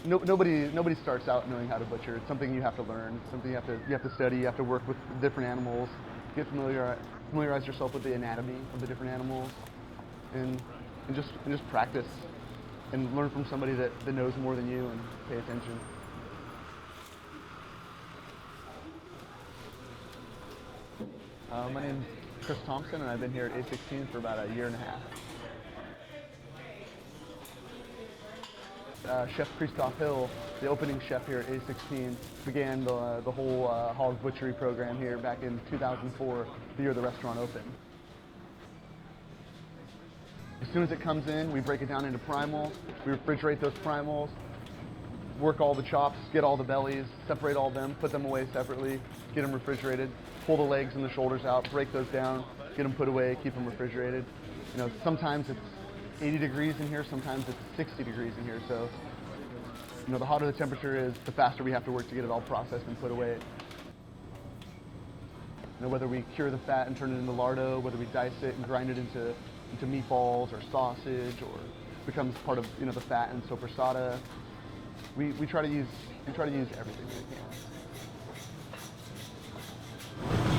nobody starts out knowing how to butcher. It's something you have to learn. It's something you have to study. You have to work with different animals, familiarize yourself with the anatomy of the different animals, and just practice and learn from somebody that knows more than you and pay attention. My name's Chris Thompson, and I've been here at A16 for about a year and a half. Chef Christoph Hill, the opening chef here at A16, began the whole hog butchery program here back in 2004, the year the restaurant opened. As soon as it comes in, we break it down into primals. We refrigerate those primals, work all the chops, get all the bellies, separate all of them, put them away separately, get them refrigerated, pull the legs and the shoulders out, break those down, get them put away, keep them refrigerated. You know, sometimes it's 80 degrees in here, sometimes it's 60 degrees in here, so you know, the hotter the temperature is, the faster we have to work to get it all processed and put away. You know, whether we cure the fat and turn it into lardo, whether we dice it and grind it into meatballs or sausage, or becomes part of, you know, the fat and sopressata, we try to use everything we can.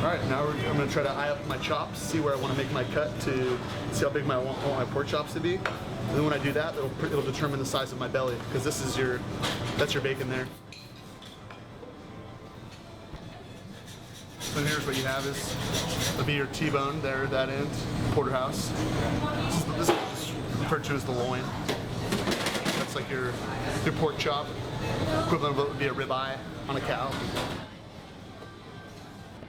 All right, now I'm going to try to eye up my chops, see where I want to make my cut to see how big I want my pork chops to be. And then when I do that, it'll determine the size of my belly, because that's your bacon there. So here's what you have is your T-bone there at that end, porterhouse. This is referred to as the loin. That's like your pork chop. Equivalent of what would be a ribeye on a cow.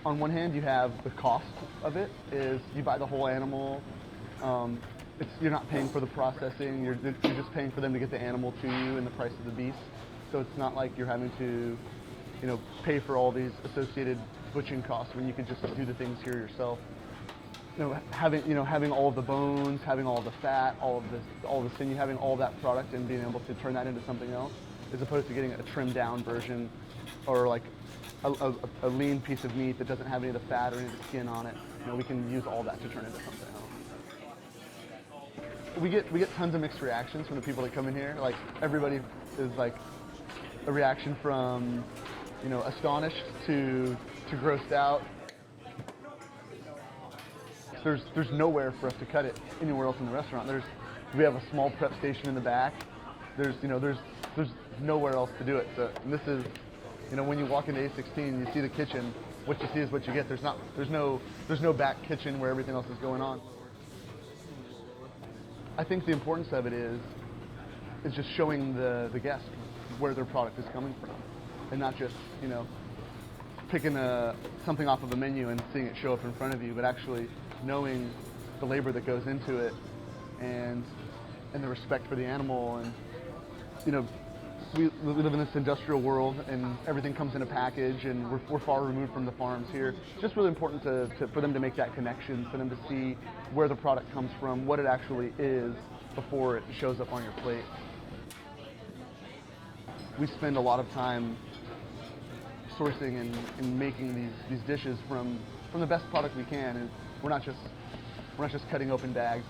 On one hand, you have the cost of it, is you buy the whole animal. You're not paying for the processing, you're just paying for them to get the animal to you and the price of the beast. So it's not like you're having to, you know, pay for all these associated butchering costs when you can just do the things here yourself. Having all of the bones, having all of the fat, all of the sinew, having all that product and being able to turn that into something else, as opposed to getting a trimmed down version or like a lean piece of meat that doesn't have any of the fat or any of the skin on it. You know, we can use all that to turn into something else. We get tons of mixed reactions from the people that come in here. Like, everybody is like a reaction from, you know, astonished to grossed out. There's nowhere for us to cut it anywhere else in the restaurant. We have a small prep station in the back. There's nowhere else to do it. So, and this is, you know, when you walk into A16, you see the kitchen. What you see is what you get. There's no back kitchen where everything else is going on. I think the importance of it is just showing the guest where their product is coming from, and not just, you know, picking something off of a menu and seeing it show up in front of you, but actually knowing the labor that goes into it, and the respect for the animal. And you know, we live in this industrial world, and everything comes in a package, and we're far removed from the farms here. It's just really important for them to make that connection, for them to see where the product comes from, what it actually is, before it shows up on your plate. We spend a lot of time sourcing and making these dishes from the best product we can, and we're not just cutting open bags.